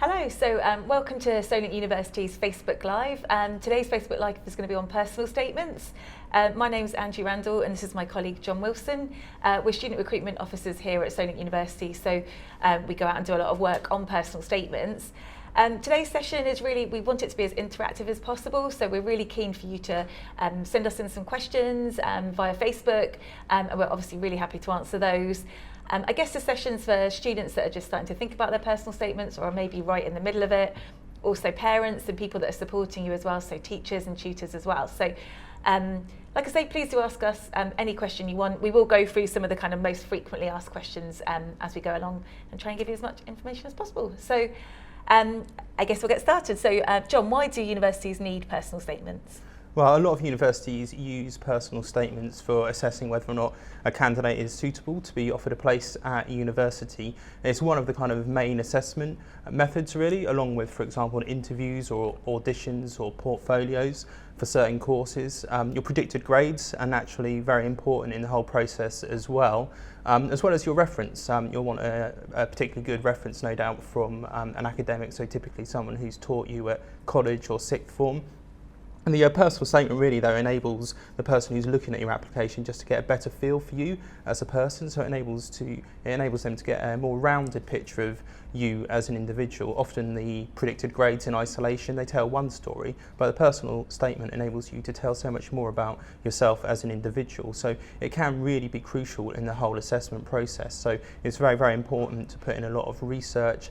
Hello, welcome to Solent University's Facebook Live. Today's Facebook Live is going to be on personal statements. My name's Angie Randall and this is my colleague John Wilson. We're student recruitment officers here at Solent University, so we go out and do a lot of work on personal statements. Today's session is really, we want it to be as interactive as possible, so we're really keen for you to send us in some questions via Facebook, and we're obviously really happy to answer those. I guess the session's for students that are just starting to think about their personal statements or are maybe right in the middle of it, also parents and people that are supporting you as well, so teachers and tutors as well. So like I say, please do ask us any question you want. We will go through some of the kind of most frequently asked questions as we go along and try and give you as much information as possible. So I guess we'll get started. So John, why do universities need personal statements? Well, a lot of universities use personal statements for assessing whether or not a candidate is suitable to be offered a place at a university. It's one of the kind of main assessment methods really, along with, for example, interviews or auditions or portfolios for certain courses. Your predicted grades are naturally very important in the whole process as well as your reference. You'll want a particularly good reference, no doubt, from an academic, so typically someone who's taught you at college or sixth form. And the personal statement really, though, enables the person who's looking at your application just to get a better feel for you as a person. So it enables them to get a more rounded picture of you as an individual. Often the predicted grades in isolation, they tell one story, but the personal statement enables you to tell so much more about yourself as an individual. So it can really be crucial in the whole assessment process. So it's very, very important to put in a lot of research,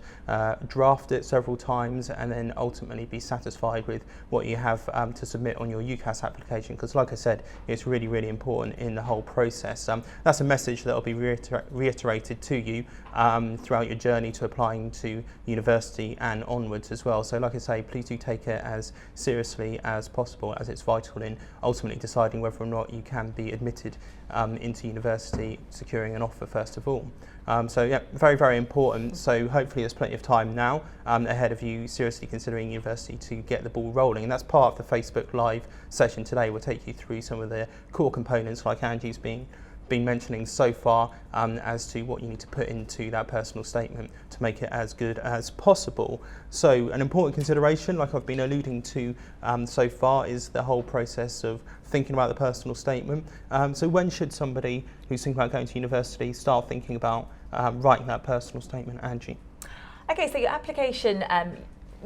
draft it several times, and then ultimately be satisfied with what you have to submit on your UCAS application, because like I said, it's really, really important in the whole process. That's a message that will be reiterated to you throughout your journey to applying to university and onwards as well. So like I say, please do take it as seriously as possible, as it's vital in ultimately deciding whether or not you can be admitted into university, securing an offer first of all. So yeah, very, very important. So hopefully there's plenty of time now ahead of you seriously considering university to get the ball rolling. And that's part of the Facebook Live session today. We'll take you through some of the core components like Angie's been mentioning so far as to what you need to put into that personal statement to make it as good as possible. So an important consideration, like I've been alluding to so far, is the whole process of thinking about the personal statement. So when should somebody who's thinking about going to university start thinking about writing that personal statement, Angie? Okay, so your application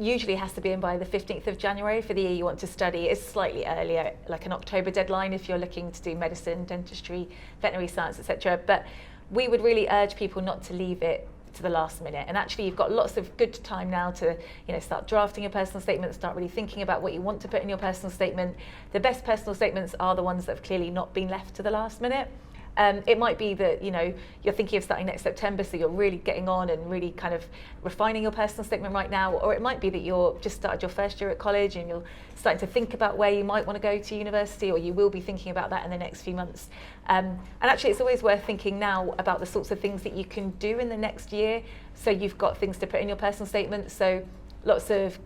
usually has to be in by the 15th of January for the year you want to study. It's slightly earlier, like an October deadline if you're looking to do medicine, dentistry, veterinary science, etc. But we would really urge people not to leave it to the last minute. And actually you've got lots of good time now to start drafting your personal statement, start really thinking about what you want to put in your personal statement. The best personal statements are the ones that have clearly not been left to the last minute. It might be that you're thinking of starting next September, so you're really getting on and really kind of refining your personal statement right now, or it might be that you're just started your first year at college and you're starting to think about where you might want to go to university, or you will be thinking about that in the next few months. And actually it's always worth thinking now about the sorts of things that you can do in the next year, so you've got things to put in your personal statement. So lots of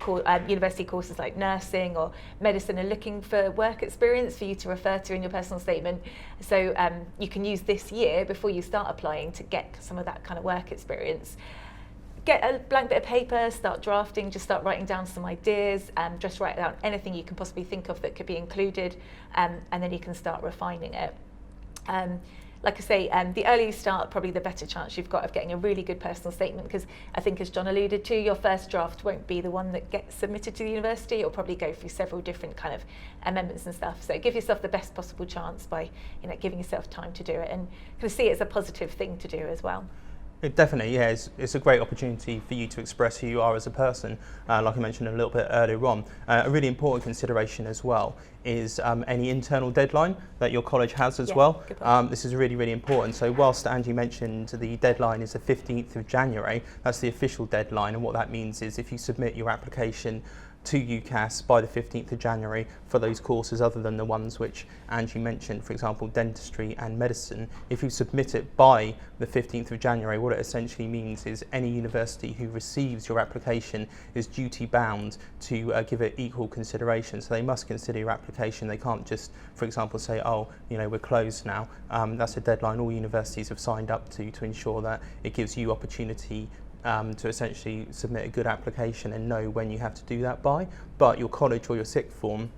university courses like nursing or medicine are looking for work experience for you to refer to in your personal statement. So you can use this year before you start applying to get some of that kind of work experience. Get a blank bit of paper, start drafting, just start writing down some ideas, just write down anything you can possibly think of that could be included, and then you can start refining it. Like I say, the earlier you start, probably the better chance you've got of getting a really good personal statement, because I think, as John alluded to, your first draft won't be the one that gets submitted to the university. It'll probably go through several different kind of amendments and stuff. So give yourself the best possible chance by giving yourself time to do it, and kind of see it as a positive thing to do as well. It definitely, yeah, it's a great opportunity for you to express who you are as a person, like I mentioned a little bit earlier on. A really important consideration as well is any internal deadline that your college has as well. This is really, really important. So whilst Angie mentioned the deadline is the 15th of January, that's the official deadline, and what that means is if you submit your application to UCAS by the 15th of January for those courses other than the ones which Angie mentioned, for example, dentistry and medicine. If you submit it by the 15th of January, what it essentially means is any university who receives your application is duty bound to give it equal consideration. So they must consider your application. They can't just, for example, say, oh, we're closed now. That's a deadline all universities have signed up to ensure that it gives you opportunity to essentially submit a good application and know when you have to do that by. But your college or your sixth form,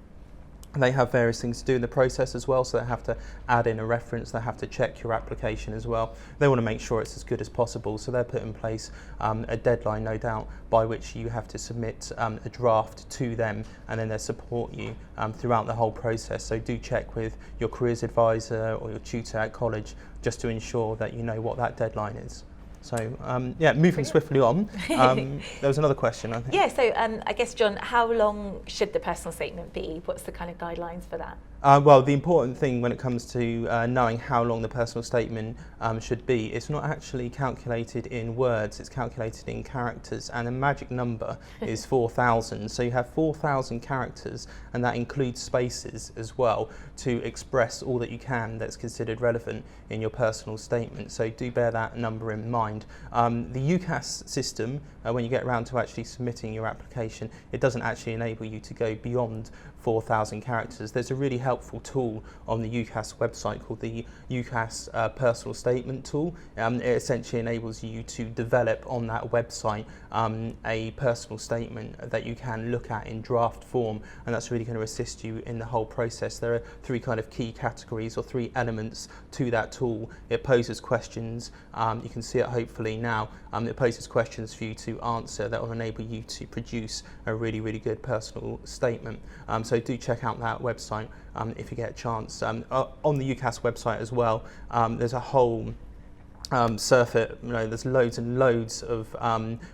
they have various things to do in the process as well, so they have to add in a reference, they have to check your application as well. They want to make sure it's as good as possible, so they'll put in place a deadline, no doubt, by which you have to submit a draft to them, and then they'll support you throughout the whole process. So do check with your careers advisor or your tutor at college just to ensure that you know what that deadline is. So moving swiftly on, there was another question, I think. Yeah, so I guess, John, how long should the personal statement be? What's the kind of guidelines for that? Well, the important thing when it comes to knowing how long the personal statement should be, it's not actually calculated in words, it's calculated in characters, and the magic number is 4,000. So you have 4,000 characters, and that includes spaces as well, to express all that you can that's considered relevant in your personal statement. So do bear that number in mind. The UCAS system, when you get around to actually submitting your application, it doesn't actually enable you to go beyond 4,000 characters. There's a really helpful tool on the UCAS website called the UCAS personal statement tool. It essentially enables you to develop on that website a personal statement that you can look at in draft form, and that's really going to assist you in the whole process. There are three kind of key categories or three elements to that tool. It poses questions, you can see it hopefully now, it poses questions for you to answer that will enable you to produce a really, really good personal statement. So do check out that website if you get a chance. On the UCAS website as well, there's a whole surf it, there's loads and loads of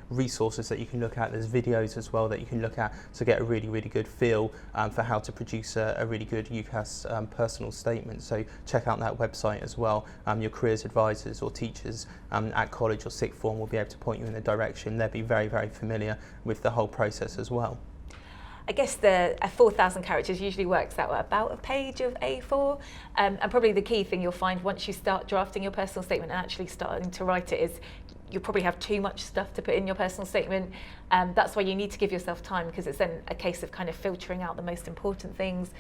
resources that you can look at. There's videos as well that you can look at to get a really, really good feel for how to produce a really good UCAS personal statement. So check out that website as well. Your careers advisors or teachers at college or sixth form will be able to point you in the direction. They'll be very, very familiar with the whole process as well. I guess the 4,000 characters usually works out at about a page of A4, and probably the key thing you'll find once you start drafting your personal statement and actually starting to write it is you'll probably have too much stuff to put in your personal statement. That's why you need to give yourself time, because it's then a case of kind of filtering out the most important things,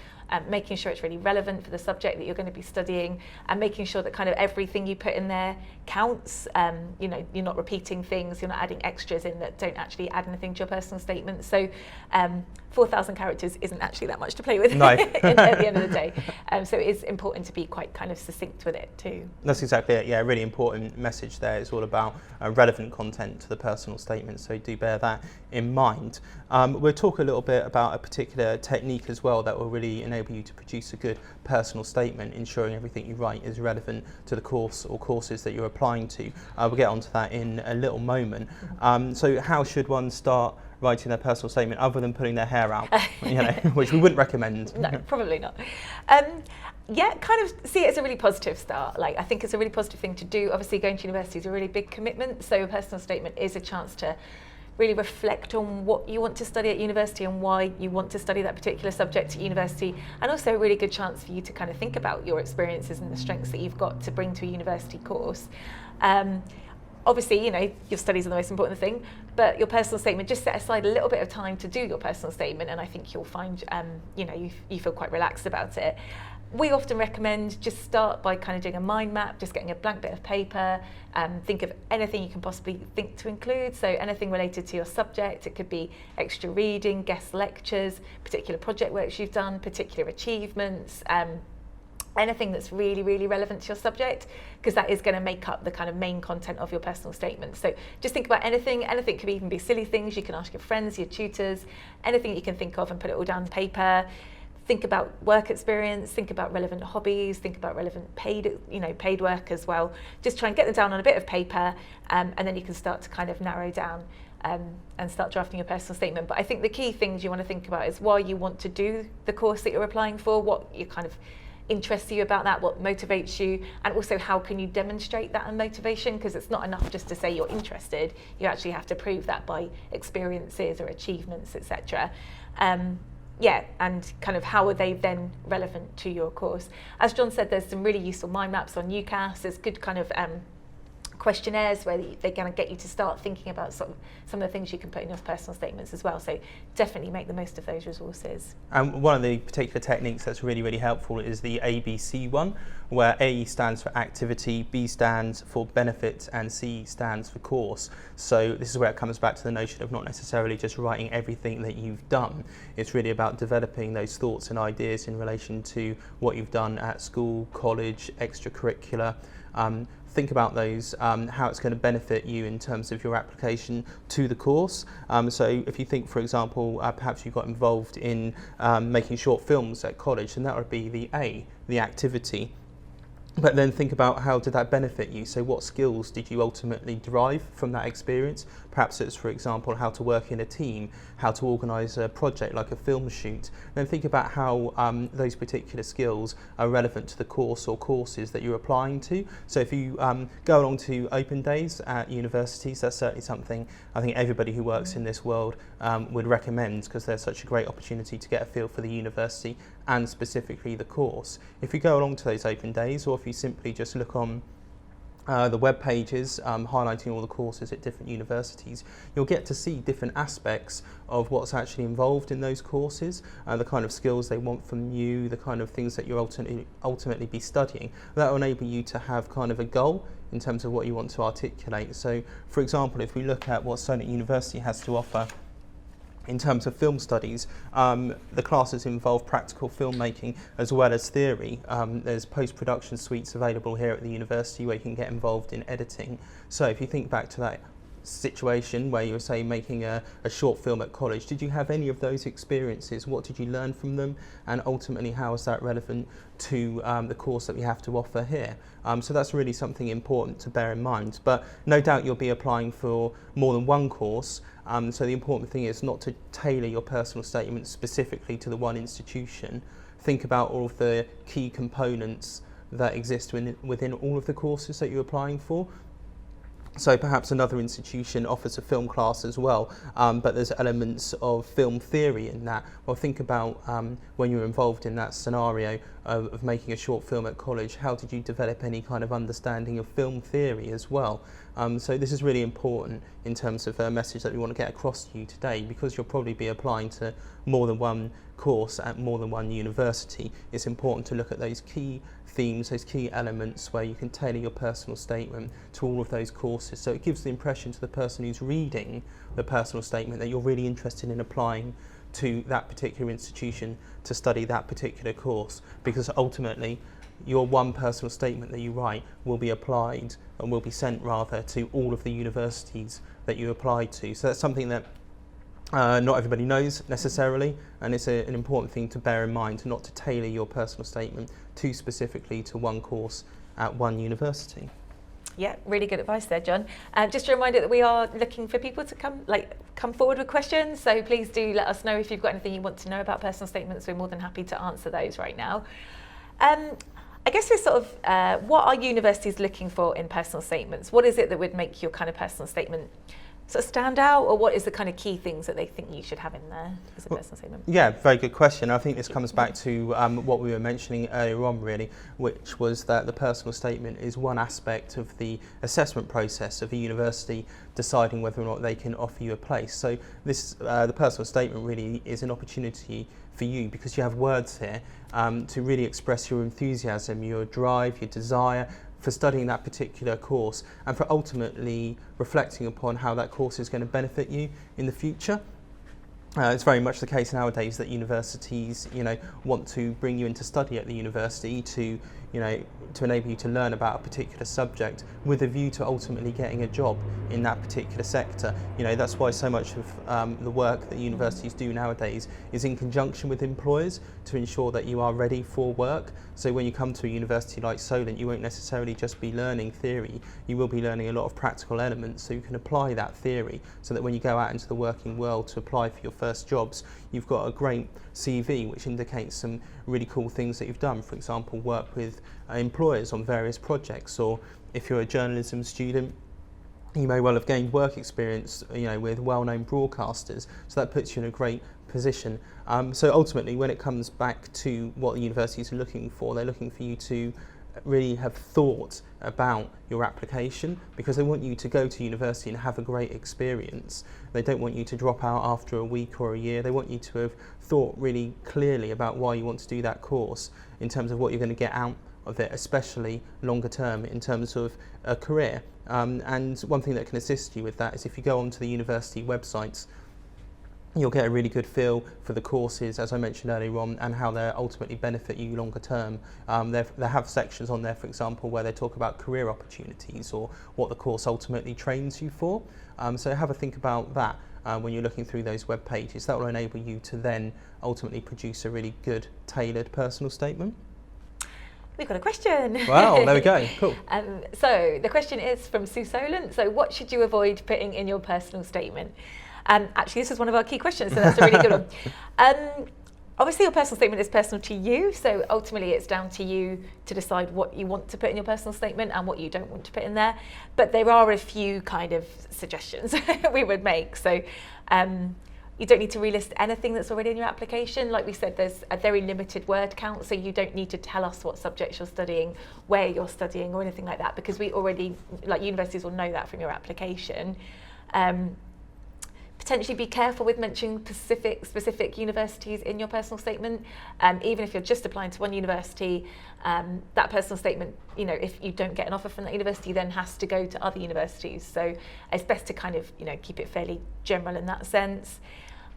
making sure it's really relevant for the subject that you're going to be studying, and making sure that kind of everything you put in there counts. You're not repeating things, you're not adding extras in that don't actually add anything to your personal statement. So 4,000 characters isn't actually that much to play with. No. At the end of the day. So it is important to be quite kind of succinct with it too. That's exactly it. Yeah, a really important message there. It's all about relevant content to the personal statement, so do bear that in mind. We'll talk a little bit about a particular technique as well that will really enable you to produce a good personal statement, ensuring everything you write is relevant to the course or courses that you're applying to. We'll get onto that in a little moment. So how should one start writing their personal statement other than putting their hair out, which we wouldn't recommend? No, probably not. Kind of see it as a really positive start. I think it's a really positive thing to do. Obviously, going to university is a really big commitment, so a personal statement is a chance to really reflect on what you want to study at university and why you want to study that particular subject at university, and also a really good chance for you to kind of think about your experiences and the strengths that you've got to bring to a university course. Obviously, your studies are the most important thing, but your personal statement, just set aside a little bit of time to do your personal statement, and I think you'll find, you feel quite relaxed about it. We often recommend just start by kind of doing a mind map, just getting a blank bit of paper, think of anything you can possibly think to include. So anything related to your subject, it could be extra reading, guest lectures, particular project works you've done, particular achievements, anything that's really, really relevant to your subject, because that is going to make up the kind of main content of your personal statement. So just think about anything could even be silly things. You can ask your friends, your tutors, anything you can think of and put it all down on paper. Think about work experience, think about relevant hobbies, think about relevant paid work as well. Just try and get them down on a bit of paper, and then you can start to kind of narrow down and start drafting your personal statement. But I think the key things you want to think about is why you want to do the course that you're applying for, what you kind of interests you about that, what motivates you, and also how can you demonstrate that motivation, because it's not enough just to say you're interested, you actually have to prove that by experiences or achievements, etc. And kind of how are they then relevant to your course. As John said, there's some really useful mind maps on UCAS. There's good kind of questionnaires where they're going to get you to start thinking about some of the things you can put in your personal statements as well. So definitely make the most of those resources. And one of the particular techniques that's really, really helpful is the ABC one, where A stands for activity, B stands for benefit, and C stands for course. So this is where it comes back to the notion of not necessarily just writing everything that you've done. It's really about developing those thoughts and ideas in relation to what you've done at school, college, extracurricular. Think about those, how it's going to benefit you in terms of your application to the course. So if you think, for example, perhaps you got involved in making short films at college, then that would be the A, the activity. But then think about how did that benefit you? So what skills did you ultimately derive from that experience? Perhaps it's, for example, how to work in a team, how to organise a project like a film shoot. Then think about how those particular skills are relevant to the course or courses that you're applying to. So if you go along to open days at universities, that's certainly something I think everybody who works in this world would recommend, because there's such a great opportunity to get a feel for the university and specifically the course. If you go along to those open days, or if you simply just look on the web pages highlighting all the courses at different universities, you'll get to see different aspects of what's actually involved in those courses, the kind of skills they want from you, the kind of things that you'll ultimately be studying. That will enable you to have kind of a goal in terms of what you want to articulate. So, for example, if we look at what Solent University has to offer in terms of film studies, the classes involve practical filmmaking as well as theory. There's post-production suites available here at the university where you can get involved in editing. So if you think back to that situation where you were, say, making a short film at college, did you have any of those experiences? What did you learn from them? And ultimately, how is that relevant to the course that we have to offer here? So that's really something important to bear in mind. But no doubt you'll be applying for more than one course. So the important thing is not to tailor your personal statement specifically to the one institution. Think about all of the key components that exist within all of the courses that you're applying for. So perhaps another institution offers a film class as well, but there's elements of film theory in that. Well, think about when you're involved in that scenario of making a short film at college, how did you develop any kind of understanding of film theory as well? So this is really important in terms of a message that we want to get across to you today, because you'll probably be applying to more than one course at more than one university. It's important to look at those key themes, those key elements where you can tailor your personal statement to all of those courses. So it gives the impression to the person who's reading the personal statement that you're really interested in applying to that particular institution to study that particular course, because ultimately your one personal statement that you write will be applied and will be sent rather to all of the universities that you apply to. So that's something that not everybody knows necessarily, and it's an important thing to bear in mind, not to tailor your personal statement too specifically to one course at one university. Yeah, really good advice there, John. Just a reminder that we are looking for people to come forward with questions, so please do let us know if you've got anything you want to know about personal statements. We're more than happy to answer those right now. I guess we're sort of, what are universities looking for in personal statements? What is it that would make your kind of personal statement sort of stand out, or what is the kind of key things that they think you should have in there as a personal statement? Yeah, very good question. I think this comes back to what we were mentioning earlier on, really, which was that the personal statement is one aspect of the assessment process of a university deciding whether or not they can offer you a place. So this, the personal statement really is an opportunity for you, because you have words here to really express your enthusiasm, your drive, your desire for studying that particular course, and for ultimately reflecting upon how that course is going to benefit you in the future. It's very much the case nowadays that universities, want to bring you into study at the university to enable you to learn about a particular subject with a view to ultimately getting a job in that particular sector. That's why so much of the work that universities do nowadays is in conjunction with employers to ensure that you are ready for work. So when you come to a university like Solent, you won't necessarily just be learning theory, you will be learning a lot of practical elements, so you can apply that theory so that when you go out into the working world to apply for your first jobs, you've got a great CV which indicates some really cool things that you've done. For example, work with employers on various projects, or if you're a journalism student, you may well have gained work experience with well-known broadcasters, so that puts you in a great position. So ultimately, when it comes back to what the universities are looking for, they're looking for you to really have thought about your application, because they want you to go to university and have a great experience. They don't want you to drop out after a week or a year. They want you to have thought really clearly about why you want to do that course in terms of what you're going to get out of it, especially longer term in terms of a career. And one thing that can assist you with that is if you go onto the university websites, you'll get a really good feel for the courses, as I mentioned earlier on, and how they ultimately benefit you longer term. They have sections on there, for example, where they talk about career opportunities or what the course ultimately trains you for. So have a think about that when you're looking through those web pages. That will enable you to then ultimately produce a really good, tailored personal statement. We've got a question. Wow, there we go, cool. So the question is from Sue Solent. So what should you avoid putting in your personal statement? Actually, this is one of our key questions, so that's a really good one. Obviously, your personal statement is personal to you, so ultimately it's down to you to decide what you want to put in your personal statement and what you don't want to put in there. But there are a few kind of suggestions we would make. So you don't need to relist anything that's already in your application. Like we said, there's a very limited word count, so you don't need to tell us what subjects you're studying, where you're studying, or anything like that, because we already, like universities will know that from your application. Potentially be careful with mentioning specific universities in your personal statement. Even if you're just applying to one university, that personal statement, if you don't get an offer from that university, then has to go to other universities. So it's best to kind of, keep it fairly general in that sense.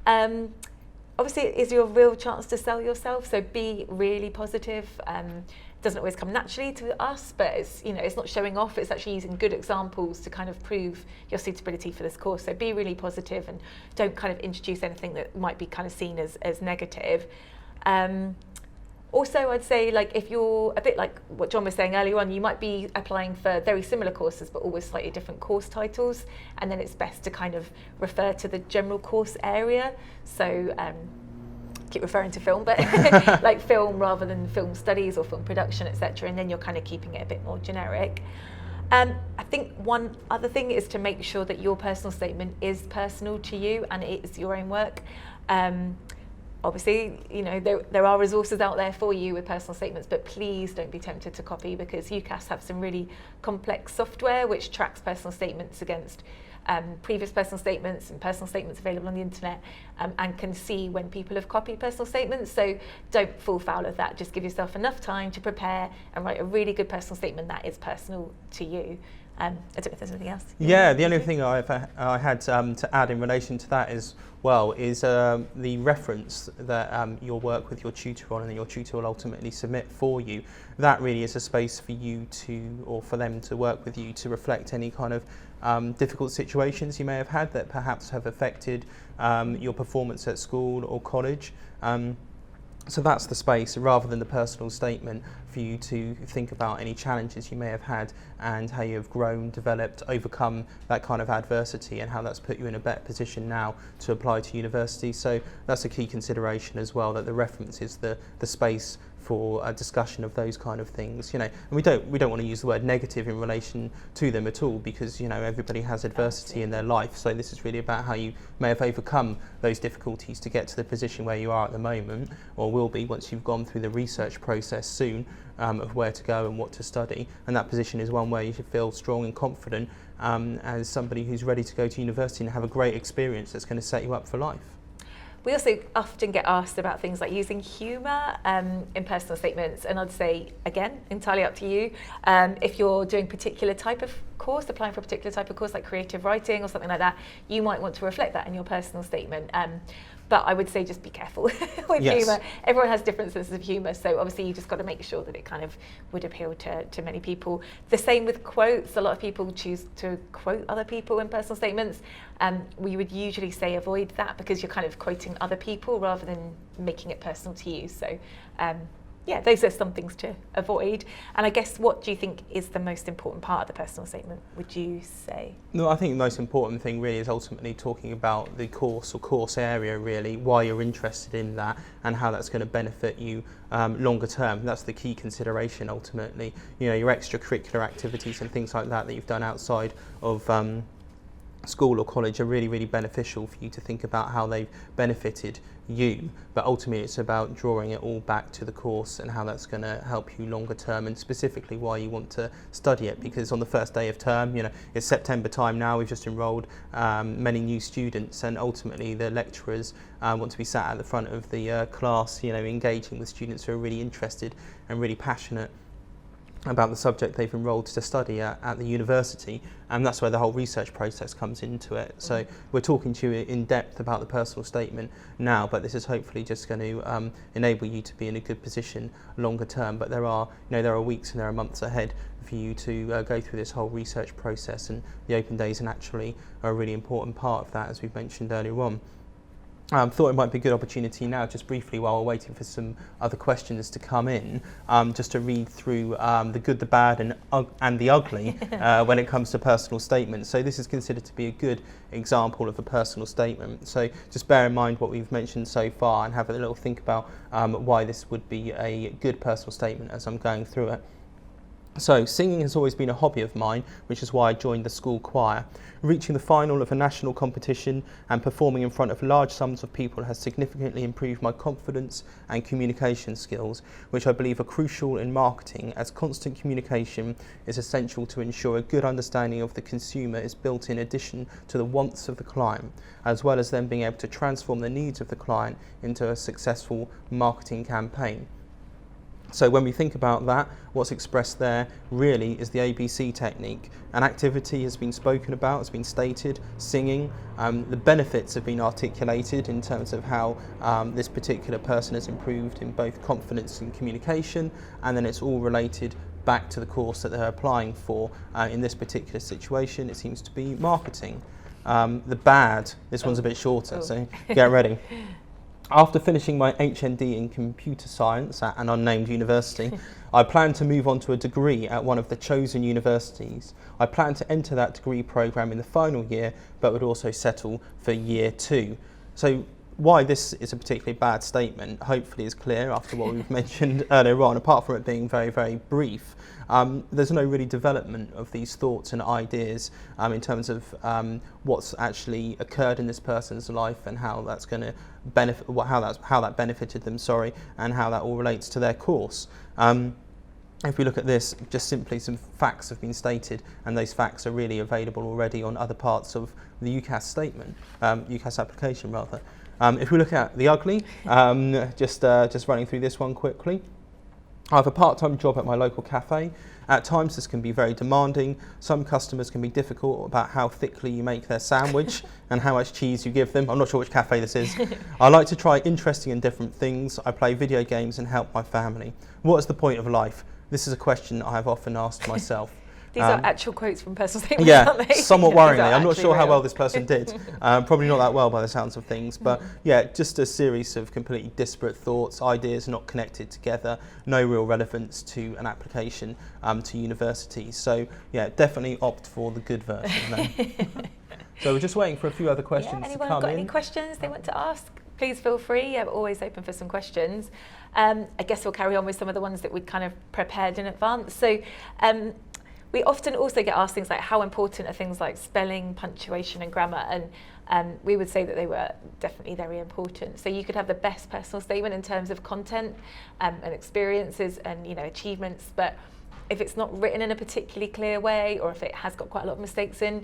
Obviously, it is your real chance to sell yourself, so be really positive. It doesn't always come naturally to us, but it's not showing off, it's actually using good examples to kind of prove your suitability for this course. So be really positive and don't kind of introduce anything that might be kind of seen as negative. Also, I'd say, if you're a bit like what John was saying earlier on, you might be applying for very similar courses but all with slightly different course titles, and then it's best to kind of refer to the general course area. So keep referring to film, but like film rather than film studies or film production, etc., and then you're kind of keeping it a bit more generic. I think one other thing is to make sure that your personal statement is personal to you and it is your own work. Obviously, there are resources out there for you with personal statements, but please don't be tempted to copy, because UCAS have some really complex software which tracks personal statements against previous personal statements and personal statements available on the internet, and can see when people have copied personal statements. So don't fall foul of that. Just give yourself enough time to prepare and write a really good personal statement that is personal to you. I don't know if there's anything else. Yeah, the only thing I had to add in relation to that is the reference that you'll work with your tutor on and that your tutor will ultimately submit for you. That really is a space for you or for them to work with you to reflect any kind of difficult situations you may have had that perhaps have affected your performance at school or college. So that's the space, rather than the personal statement, for you to think about any challenges you may have had and how you have grown, developed, overcome that kind of adversity, and how that's put you in a better position now to apply to university. So that's a key consideration as well, that the reference is the space for a discussion of those kind of things, and we don't want to use the word negative in relation to them at all, because everybody has adversity in their life. So this is really about how you may have overcome those difficulties to get to the position where you are at the moment, or will be once you've gone through the research process soon of where to go and what to study. And that position is one where you should feel strong and confident as somebody who's ready to go to university and have a great experience that's going to set you up for life. We also often get asked about things like using humour in personal statements, and I'd say, again, entirely up to you. If you're doing a particular type of course, applying for a particular type of course like creative writing or something like that, you might want to reflect that in your personal statement. But I would say just be careful with humour. Everyone has different senses of humour, so obviously you just got to make sure that it kind of would appeal to many people. The same with quotes. A lot of people choose to quote other people in personal statements. We would usually say avoid that, because you're kind of quoting other people rather than making it personal to you. So those are some things to avoid. And I guess, what do you think is the most important part of the personal statement, would you say? No, I think the most important thing really is ultimately talking about the course or course area, really, why you're interested in that and how that's going to benefit you longer term. That's the key consideration ultimately. Your extracurricular activities and things like that you've done outside of school or college are really, really beneficial for you to think about how they've benefited you, but ultimately it's about drawing it all back to the course and how that's going to help you longer term, and specifically why you want to study it. Because on the first day of term, it's September time now, we've just enrolled many new students, and ultimately the lecturers want to be sat at the front of the class, engaging with students who are really interested and really passionate about the subject they've enrolled to study at the university, and that's where the whole research process comes into it. So we're talking to you in depth about the personal statement now, but this is hopefully just going to enable you to be in a good position longer term. But there are weeks and there are months ahead for you to go through this whole research process, and the open days are naturally a really important part of that, as we've mentioned earlier on. Thought it might be a good opportunity now, just briefly while we're waiting for some other questions to come in, just to read through the good, the bad and the ugly when it comes to personal statements. So this is considered to be a good example of a personal statement. So just bear in mind what we've mentioned so far and have a little think about why this would be a good personal statement as I'm going through it. So, singing has always been a hobby of mine, which is why I joined the school choir. Reaching the final of a national competition and performing in front of large sums of people has significantly improved my confidence and communication skills, which I believe are crucial in marketing, as constant communication is essential to ensure a good understanding of the consumer is built in addition to the wants of the client, as well as them being able to transform the needs of the client into a successful marketing campaign. So when we think about that, what's expressed there really is the ABC technique. An activity has been spoken about, has been stated, singing. The benefits have been articulated in terms of how this particular person has improved in both confidence and communication, and then it's all related back to the course that they're applying for. In this particular situation, it seems to be marketing. The bad, this one's a bit shorter, so get ready. After finishing my HND in computer science at an unnamed university, I plan to move on to a degree at one of the chosen universities. I plan to enter that degree programme in the final year, but would also settle for year 2. So why this is a particularly bad statement hopefully is clear after what we've mentioned earlier on, apart from it being very, very brief. There's no really development of these thoughts and ideas in terms of what's actually occurred in this person's life and how that's going to benefit, how that benefited them, and how that all relates to their course. If we look at this, just simply some facts have been stated, and those facts are really available already on other parts of the UCAS statement, UCAS application rather. If we look at the ugly, just running through this one quickly. I have a part-time job at my local cafe. At times this can be very demanding. Some customers can be difficult about how thickly you make their sandwich and how much cheese you give them. I'm not sure which cafe this is. I like to try interesting and different things. I play video games and help my family. What is the point of life? This is a question I have often asked myself. These are actual quotes from personal statements, yeah, aren't they? Somewhat worryingly. I'm not sure real. how well this person did. Probably not that well by the sounds of things. But yeah, just a series of completely disparate thoughts, ideas not connected together, no real relevance to an application to university. So yeah, definitely opt for the good version then. So we're just waiting for a few other questions to anyone come got in. any questions they want to ask? Please feel free. I'm always open for some questions. I guess we'll carry on with some of the ones that we'd kind of prepared in advance. So we often also get asked things like how important are things like spelling, punctuation and grammar, and we would say that they were definitely very important. So you could have the best personal statement in terms of content and experiences and achievements, but if it's not written in a particularly clear way, or if it has got quite a lot of mistakes in,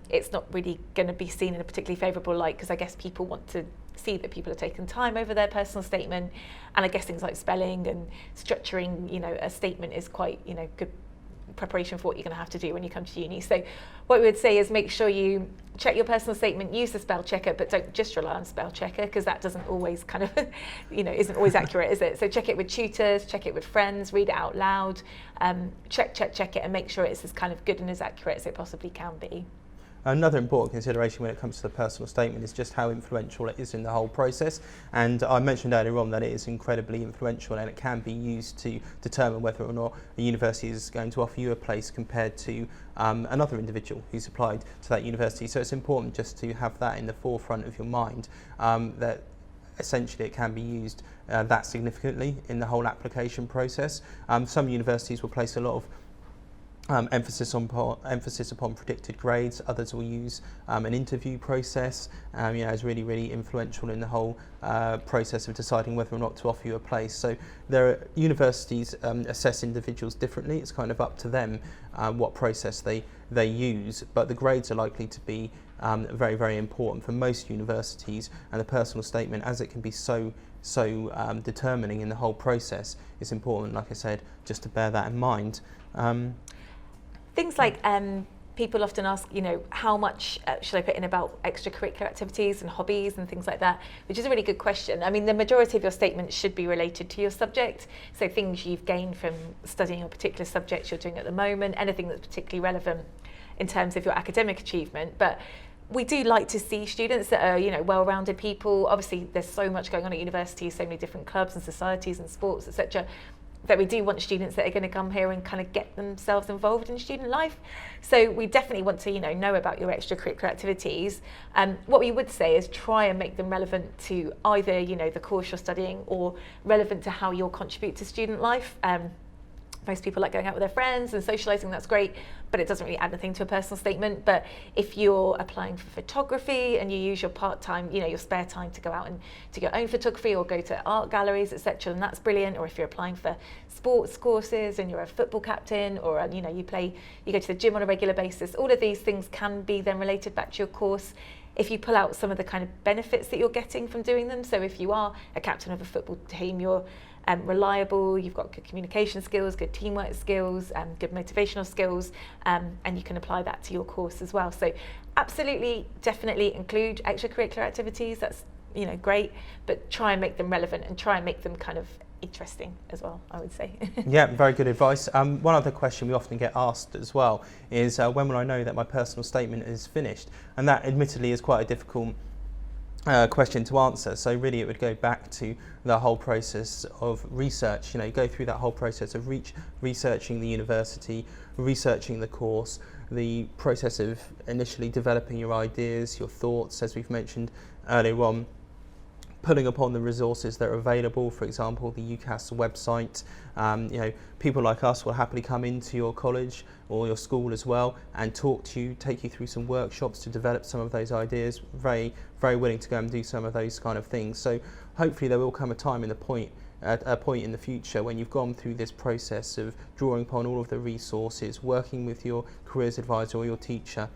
it's not really going to be seen in a particularly favourable light, because I guess people want to see that people have taken time over their personal statement, and I guess things like spelling and structuring, a statement is quite, good preparation for what you're going to have to do when you come to uni. So what we would say is make sure you check your personal statement, use the spell checker, but don't just rely on spell checker, because that doesn't always kind of, isn't always accurate, is it? So check it with tutors, check it with friends, read it out loud, check it, and make sure it's as kind of good and as accurate as it possibly can be. Another important consideration when it comes to the personal statement is just how influential it is in the whole process. And I mentioned earlier on that it is incredibly influential, and it can be used to determine whether or not a university is going to offer you a place compared to another individual who's applied to that university. So it's important just to have that in the forefront of your mind, that essentially it can be used that significantly in the whole application process. Some universities will place a lot of emphasis upon predicted grades. Others will use an interview process. Is really influential in the whole process of deciding whether or not to offer you a place. So universities assess individuals differently. It's kind of up to them what process they use, but the grades are likely to be very important for most universities, and the personal statement, as it can be so determining in the whole process, it's important, like I said, just to bear that in mind. Things like people often ask, how much should I put in about extracurricular activities and hobbies and things like that, which is a really good question. I mean, the majority of your statements should be related to your subject. So things you've gained from studying a particular subject you're doing at the moment, anything that's particularly relevant in terms of your academic achievement. But we do like to see students that are, well-rounded people. Obviously, there's so much going on at university, so many different clubs and societies and sports, etc., that we do want students that are going to come here and kind of get themselves involved in student life. So we definitely want to, know about your extracurricular activities. What we would say is try and make them relevant to either, the course you're studying or relevant to how you'll contribute to student life. Most people like going out with their friends and socialising, that's great, but it doesn't really add anything to a personal statement. But if you're applying for photography and you use your part-time, your spare time to go out and do your own photography or go to art galleries, etc., then that's brilliant. Or if you're applying for sports courses and you're a football captain, or you go to the gym on a regular basis, all of these things can be then related back to your course if you pull out some of the kind of benefits that you're getting from doing them. So if you are a captain of a football team, you're reliable, you've got good communication skills, good teamwork skills, good motivational skills, and you can apply that to your course as well. So absolutely, definitely include extracurricular activities. That's great, but try and make them relevant and try and make them kind of interesting as well, I would say. Yeah, very good advice. One other question we often get asked as well is when will I know that my personal statement is finished? And that admittedly is quite a difficult question to answer. So really it would go back to the whole process of research. Go through that whole process of researching the university, researching the course, the process of initially developing your ideas, your thoughts, as we've mentioned earlier on, pulling upon the resources that are available, for example, the UCAS website. People like us will happily come into your college or your school as well and talk to you, take you through some workshops to develop some of those ideas. Very, very willing to go and do some of those kind of things. So hopefully there will come a time at a point in the future when you've gone through this process of drawing upon all of the resources, working with your careers advisor or your teacher,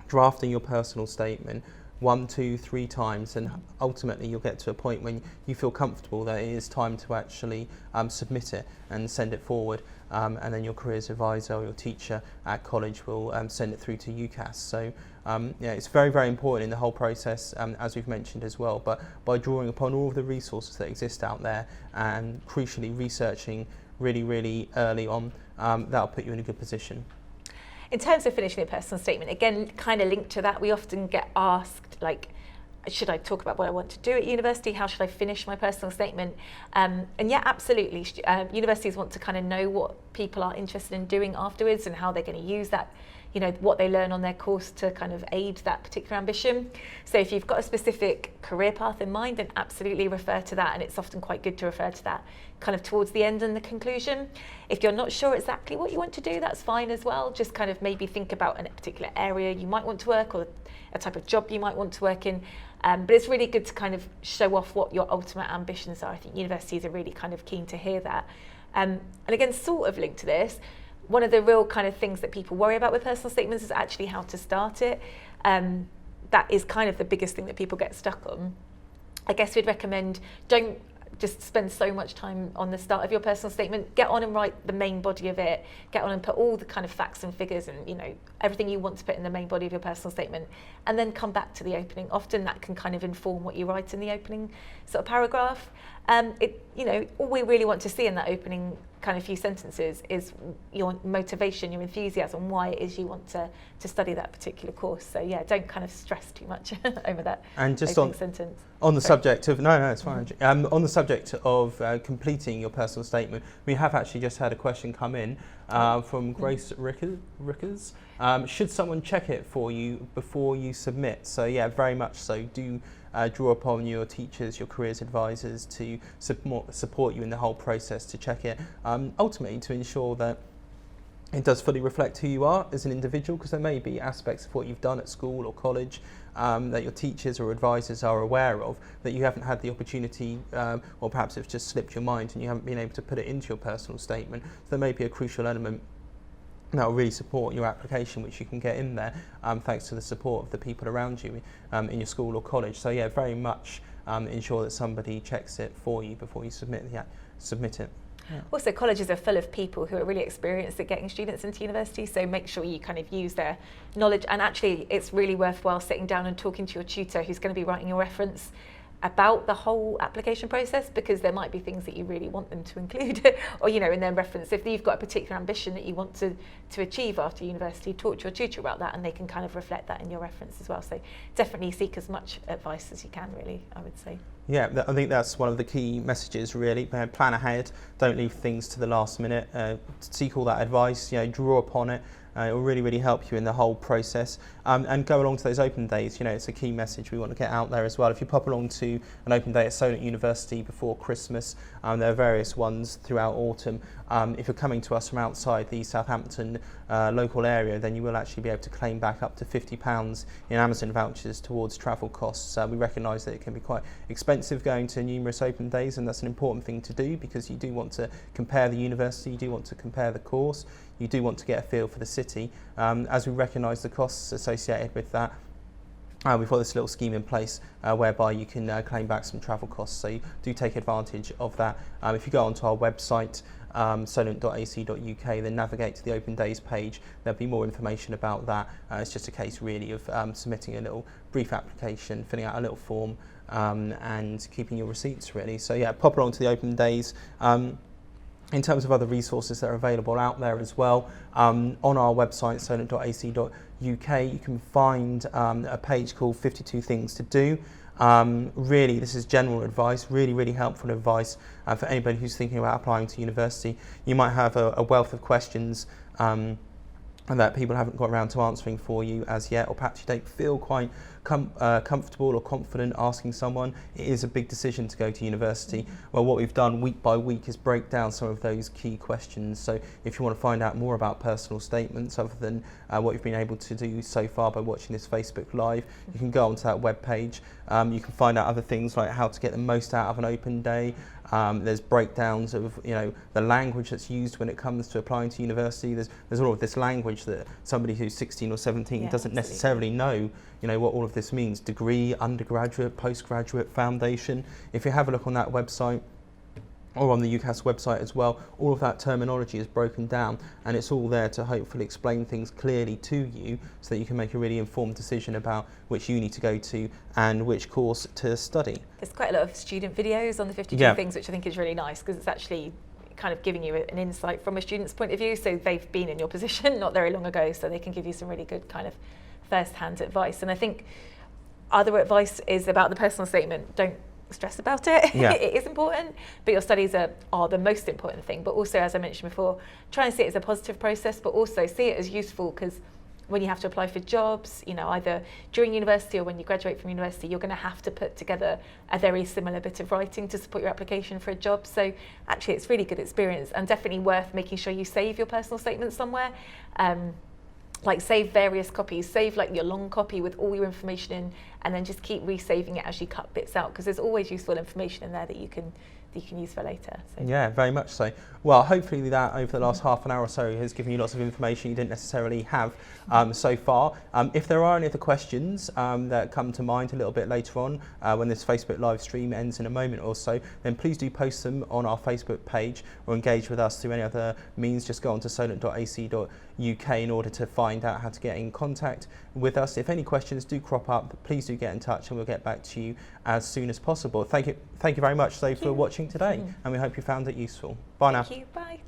drafting your personal statement 1, 2, 3 times, and ultimately you'll get to a point when you feel comfortable that it is time to actually submit it and send it forward, and then your careers advisor or your teacher at college will send it through to UCAS. So it's very, very important in the whole process, as we've mentioned as well, but by drawing upon all of the resources that exist out there and crucially researching really early on, that'll put you in a good position. In terms of finishing a personal statement, again, kind of linked to that, we often get asked, should I talk about what I want to do at university? How should I finish my personal statement? And yeah, absolutely. Universities want to kind of know what people are interested in doing afterwards and how they're going to use that, what they learn on their course to kind of aid that particular ambition. So if you've got a specific career path in mind, then absolutely refer to that. And it's often quite good to refer to that kind of towards the end and the conclusion. If you're not sure exactly what you want to do, that's fine as well. Just kind of maybe think about a particular area you might want to work or a type of job you might want to work in. But it's really good to kind of show off what your ultimate ambitions are. I think universities are really kind of keen to hear that. And again, sort of linked to this, one of the real kind of things that people worry about with personal statements is actually how to start it. That is kind of the biggest thing that people get stuck on. I guess we'd recommend don't just spend so much time on the start of your personal statement. Get on and write the main body of it. Get on and put all the kind of facts and figures and everything you want to put in the main body of your personal statement, and then come back to the opening. Often that can kind of inform what you write in the opening sort of paragraph. All we really want to see in that opening kind of few sentences is your motivation, your enthusiasm, why it is you want to study that particular course. So yeah, don't kind of stress too much over that and just opening sentence. On the subject of it's fine. On the subject of completing your personal statement, we have actually just had a question come in from Grace Rickers. Should someone check it for you before you submit? So yeah, very much so. Do draw upon your teachers, your careers advisors to support you in the whole process to check it, ultimately to ensure that it does fully reflect who you are as an individual, because there may be aspects of what you've done at school or college that your teachers or advisors are aware of that you haven't had the opportunity, or perhaps it's just slipped your mind and you haven't been able to put it into your personal statement. So there may be a crucial element that will really support your application, which you can get in there thanks to the support of the people around you in your school or college. So yeah, very much ensure that somebody checks it for you before you submit it. Yeah. Also, colleges are full of people who are really experienced at getting students into university, so make sure you kind of use their knowledge. And actually, it's really worthwhile sitting down and talking to your tutor who's going to be writing your reference about the whole application process, because there might be things that you really want them to include or, you know, in their reference. If you've got a particular ambition that you want to achieve after university, talk to your tutor about that and they can kind of reflect that in your reference as well. So definitely seek as much advice as you can, really, I would say. Yeah, I think that's one of the key messages, really. Plan ahead, don't leave things to the last minute. Seek all that advice, you know, draw upon it. It will really, really help you in the whole process. And go along to those open days. You know, it's a key message we want to get out there as well. If you pop along to an open day at Solent University before Christmas, there are various ones throughout autumn. If you're coming to us from outside the Southampton local area, then you will actually be able to claim back up to £50 in Amazon vouchers towards travel costs. We recognise that it can be quite expensive going to numerous open days, and that's an important thing to do, because you do want to compare the university, you do want to compare the course, you do want to get a feel for the city. As we recognise the costs associated with that, we've got this little scheme in place whereby you can claim back some travel costs, so you do take advantage of that. If you go onto our website, solent.ac.uk, then navigate to the Open Days page, there'll be more information about that. It's just a case really of submitting a little brief application, filling out a little form, and keeping your receipts really. So yeah, pop along to the Open Days. In terms of other resources that are available out there as well, on our website, solent.ac.uk, you can find a page called 52 Things to Do. Really, this is general advice, really, really helpful advice for anybody who's thinking about applying to university. You might have a wealth of questions that people haven't got around to answering for you as yet, or perhaps you don't feel quite comfortable or confident asking someone. It is a big decision to go to university. Well, what we've done week by week is break down some of those key questions. So if you want to find out more about personal statements other than what you've been able to do so far by watching this Facebook Live, you can go onto that webpage. You can find out other things like how to get the most out of an open day. There's breakdowns of, you know, the language that's used when it comes to applying to university. There's all of this language that somebody who's 16 or 17 doesn't necessarily know, you know, what all of this means. Degree, undergraduate, postgraduate, foundation. If you have a look on that website, or on the UCAS website as well, all of that terminology is broken down, and it's all there to hopefully explain things clearly to you so that you can make a really informed decision about which uni to go to and which course to study. There's quite a lot of student videos on the 52 things, which I think is really nice, because it's actually kind of giving you an insight from a student's point of view. So they've been in your position not very long ago, so they can give you some really good kind of first-hand advice. And I think other advice is about the personal statement. Don't stress about it. It is important, but your studies are the most important thing. But also, as I mentioned before, try and see it as a positive process, but also see it as useful, because when you have to apply for jobs, you know, either during university or when you graduate from university, you're going to have to put together a very similar bit of writing to support your application for a job. So actually, it's really good experience, and definitely worth making sure you save your personal statement somewhere. Like save various copies, save like your long copy with all your information in, and then just keep resaving it as you cut bits out, because there's always useful information in there that you can use for later. So. Yeah, very much so. Well, hopefully that over the last half an hour or so has given you lots of information you didn't necessarily have so far. If there are any other questions that come to mind a little bit later on when this Facebook live stream ends in a moment or so, then please do post them on our Facebook page or engage with us through any other means. Just go on to solent.ac.uk in order to find out how to get in contact with us. If any questions do crop up, please do get in touch and we'll get back to you as soon as possible. Thank you very much, for watching today, and we hope you found it useful. Bye now. Thank you. Bye.